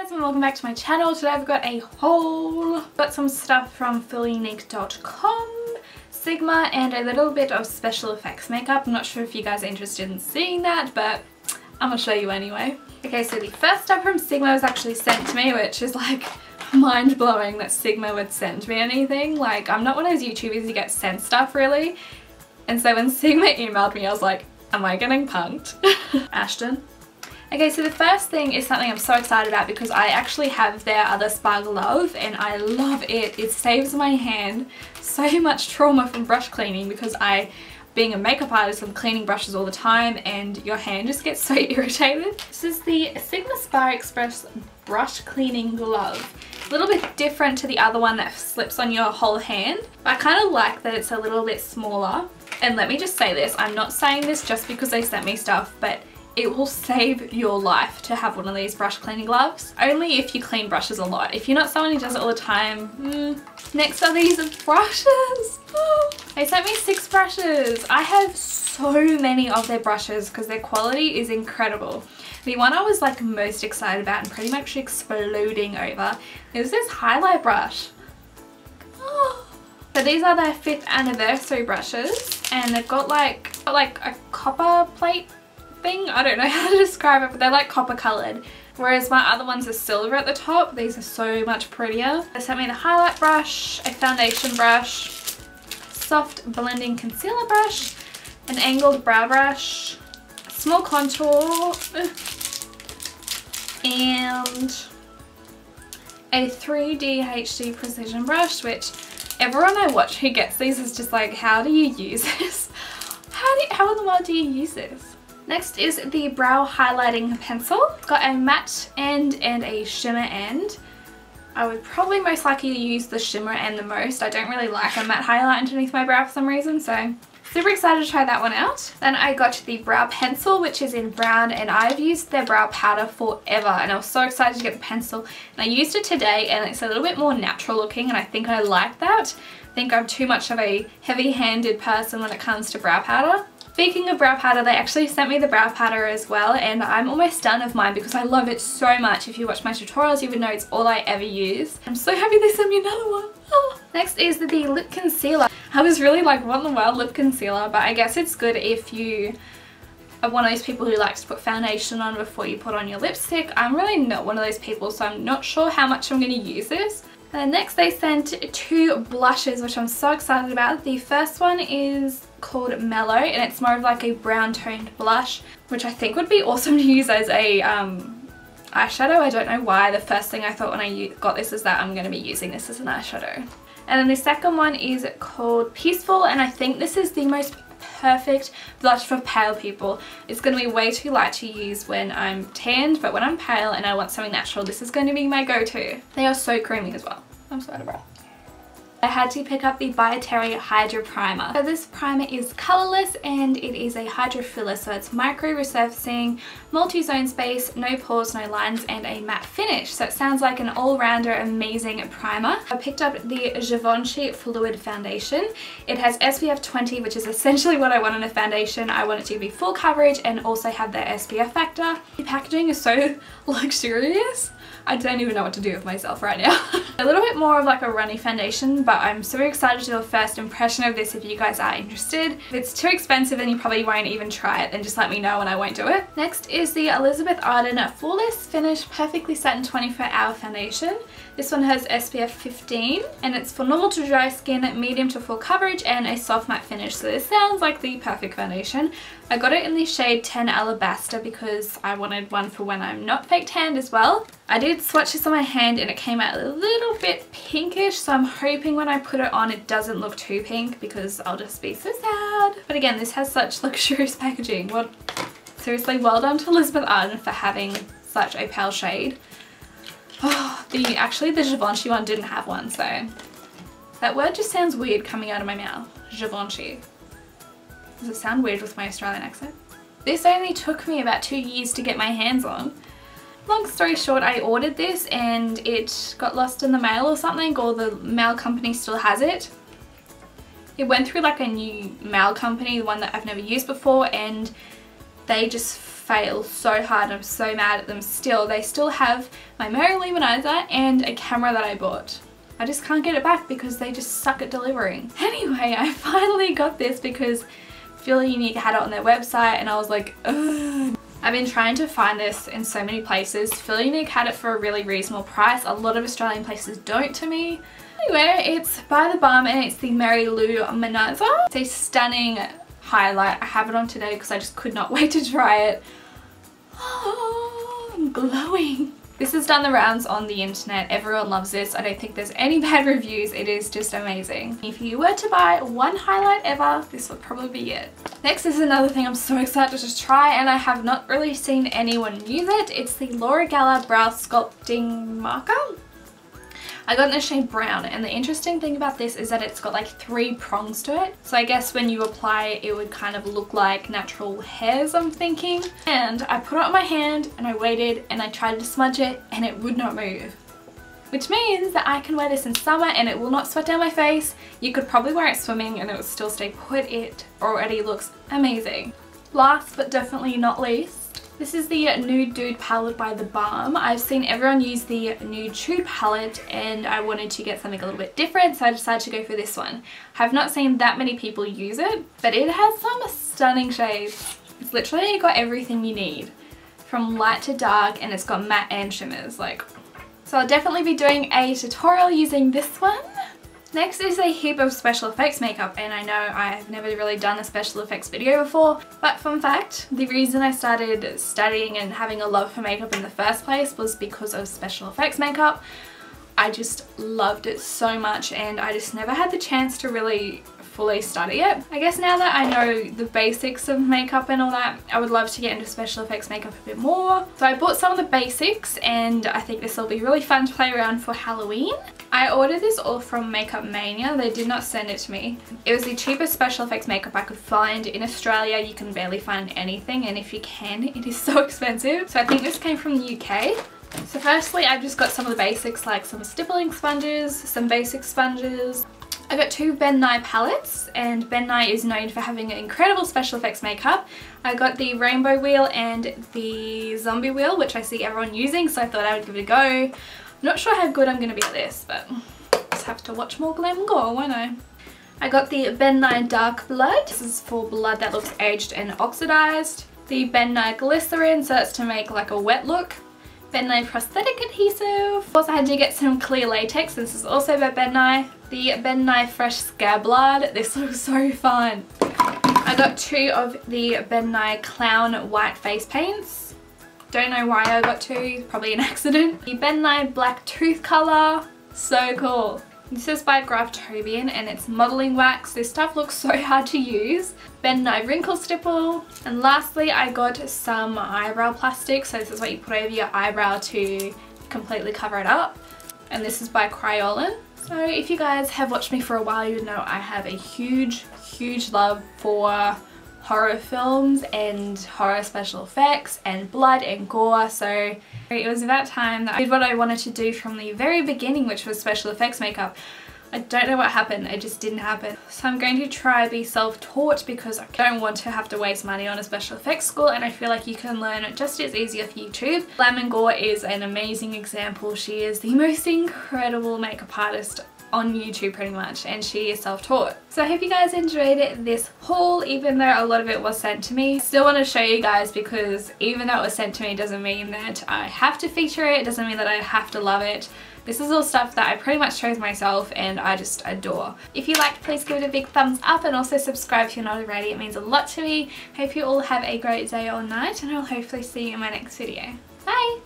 guys and welcome back to my channel. Today I've got a haul. Got some stuff from fullyunique.com, Sigma, and a little bit of special effects makeup. I'm not sure if you guys are interested in seeing that, but I'm gonna show you anyway. Okay, so the first stuff from Sigma was actually sent to me, which is like mind-blowing that Sigma would send me anything. Like, I'm not one of those YouTubers who get sent stuff really. And so when Sigma emailed me, I was like, am I getting punked? Ashton. Okay, so the first thing is something I'm so excited about because I actually have their other spa glove and I love it. It saves my hand so much trauma from brush cleaning because being a makeup artist, I'm cleaning brushes all the time and your hand just gets so irritated. This is the Sigma Spa Express brush cleaning glove. A little bit different to the other one that slips on your whole hand. But I kind of like that it's a little bit smaller. And let me just say this, I'm not saying this just because they sent me stuff, but it will save your life to have one of these brush cleaning gloves. Only if you clean brushes a lot. If you're not someone who does it all the time, Next are these brushes. They sent me 6 brushes. I have so many of their brushes because their quality is incredible. The one I was like most excited about and pretty much exploding over is this highlight brush. So these are their 5th anniversary brushes and they've got like a copper plate thing. I don't know how to describe it, but they're like copper coloured. Whereas my other ones are silver at the top. These are so much prettier. They sent me the highlight brush, a foundation brush, soft blending concealer brush, an angled brow brush, small contour, and a 3D HD precision brush, which everyone I watch who gets these is just like, how do you use this? How in the world do you use this? Next is the brow highlighting pencil. It's got a matte end and a shimmer end. I would probably most likely use the shimmer end the most. I don't really like a matte highlight underneath my brow for some reason, so super excited to try that one out. Then I got the brow pencil, which is in brown, and I've used their brow powder forever and I was so excited to get the pencil. And I used it today and it's a little bit more natural looking and I think I like that. I think I'm too much of a heavy-handed person when it comes to brow powder. Speaking of brow powder, they actually sent me the brow powder as well and I'm almost done with mine because I love it so much. If you watch my tutorials, you would know it's all I ever use. I'm so happy they sent me another one. Oh. Next is the lip concealer. I was really like, what in the world, lip concealer? But I guess it's good if you are one of those people who likes to put foundation on before you put on your lipstick. I'm really not one of those people, so I'm not sure how much I'm going to use this. And next they sent 2 blushes, which I'm so excited about. The first one is called Mellow and it's more of like a brown toned blush, which I think would be awesome to use as a eyeshadow. I don't know why. The first thing I thought when I got this is that I'm going to be using this as an eyeshadow. And then the second one is called Peaceful and I think this is the most perfect blush for pale people. It's going to be way too light to use when I'm tanned, but when I'm pale and I want something natural, this is going to be my go-to. They are so creamy as well. I'm so out of breath. I had to pick up the Wyatt Hydra-Primer. So this primer is colourless and it is a hydro filler, so it's micro resurfacing, multi-zone space, no pores, no lines, and a matte finish. So it sounds like an all-rounder amazing primer. I picked up the Givenchy Fluid Foundation. It has SPF 20, which is essentially what I want in a foundation. I want it to be full coverage and also have the SPF factor. The packaging is so luxurious. I don't even know what to do with myself right now. A little bit more of like a runny foundation, but I'm super excited to do a first impression of this if you guys are interested. If it's too expensive and you probably won't even try it, then just let me know and I won't do it. Next is the Arden Flawless Finish Perfectly Satin 24-Hour Foundation. This one has SPF 15 and it's for normal to dry skin, medium to full coverage, and a soft matte finish. So this sounds like the perfect foundation. I got it in the shade 10 Alabaster because I wanted one for when I'm not fake tanned as well. I did swatch this on my hand and it came out a little bit pinkish, so I'm hoping when I put it on it doesn't look too pink because I'll just be so sad. But again, this has such luxurious packaging. Seriously, well done to Elizabeth Arden for having such a pale shade. Oh, actually the Givenchy one didn't have one, so that word just sounds weird coming out of my mouth. Givenchy. Does it sound weird with my Australian accent? This only took me about 2 years to get my hands on. Long story short, I ordered this and it got lost in the mail or something, or the mail company still has it. It went through like a new mail company, one that I've never used before, and they just fail so hard. I'm so mad at them still. They still have my Merry Luminizer and a camera that I bought. I just can't get it back because they just suck at delivering. Anyway, I finally got this because Feel Unique had it on their website and I was like, ugh. I've been trying to find this in so many places. Feel Unique had it for a really reasonable price. A lot of Australian places don't to me. Anyway, it's by the Balm and it's the Merry Lou Manizer. It's a stunning highlight. I have it on today because I just could not wait to try it. Oh, I'm glowing. This has done the rounds on the internet. Everyone loves this. I don't think there's any bad reviews. It is just amazing. If you were to buy one highlight ever, this would probably be it. Next is another thing I'm so excited to try and I have not really seen anyone use it. It's the Laura Geller Brow Sculpting Marker. I got in the shade brown and the interesting thing about this is that it's got like 3 prongs to it. So I guess when you apply it, it would kind of look like natural hairs, I'm thinking. And I put it on my hand and I waited and I tried to smudge it and it would not move. Which means that I can wear this in summer and it will not sweat down my face. You could probably wear it swimming and it would still stay put. It already looks amazing. Last but definitely not least, this is the Nude Dude palette by the Balm. I've seen everyone use the Nude Tude palette and I wanted to get something a little bit different, so I decided to go for this one. I have not seen that many people use it, but it has some stunning shades. It's literally got everything you need, from light to dark, and it's got matte and shimmers. So I'll definitely be doing a tutorial using this one. Next is a heap of special effects makeup, and I know I've never really done a special effects video before, but fun fact, the reason I started studying and having a love for makeup in the first place was because of special effects makeup. I just loved it so much and I just never had the chance to really fully study it. I guess now that I know the basics of makeup and all that, I would love to get into special effects makeup a bit more. So I bought some of the basics and I think this will be really fun to play around for Halloween. I ordered this all from Makeup Mania. They did not send it to me. It was the cheapest special effects makeup I could find. In Australia, you can barely find anything, and if you can, it is so expensive. So I think this came from the UK. So firstly, I've just got some of the basics, like some stippling sponges, some basic sponges. I got 2 Ben Nye palettes, and Ben Nye is known for having incredible special effects makeup. I got the Rainbow Wheel and the Zombie Wheel, which I see everyone using, so I thought I would give it a go. Not sure how good I'm going to be at this, but just have to watch more glam and gore, won't I? I got the Ben Nye Dark Blood. This is for blood that looks aged and oxidized. The Ben Nye Glycerin, so that's to make like a wet look. Ben Nye Prosthetic Adhesive. Also had to get some clear latex. This is also by Ben Nye. The Ben Nye Fresh Scab Blood. This looks so fun. I got 2 of the Ben Nye Clown White face paints. Don't know why I got 2, probably an accident. The Ben Nye Black Tooth Color, so cool. This is by Graftobian and it's modelling wax. This stuff looks so hard to use. Nye Wrinkle Stipple. And lastly, I got some eyebrow plastic. So this is what you put over your eyebrow to completely cover it up. And this is by Kryolan. So if you guys have watched me for a while, you know I have a huge love for horror films and horror special effects and blood and gore, so it was about time that I did what I wanted to do from the very beginning, which was special effects makeup. I don't know what happened, it just didn't happen. So I'm going to try be self-taught because I don't want to have to waste money on a special effects school, and I feel like you can learn it just as easy off YouTube. Glam and Gore is an amazing example. She is the most incredible makeup artist on YouTube pretty much, and she is self-taught. So I hope you guys enjoyed this haul, even though a lot of it was sent to me. Still want to show you guys because even though it was sent to me doesn't mean that I have to feature it, doesn't mean that I have to love it. This is all stuff that I pretty much chose myself and I just adore. If you liked, please give it a big thumbs up and also subscribe if you're not already. It means a lot to me. Hope you all have a great day or night, and I'll hopefully see you in my next video. Bye!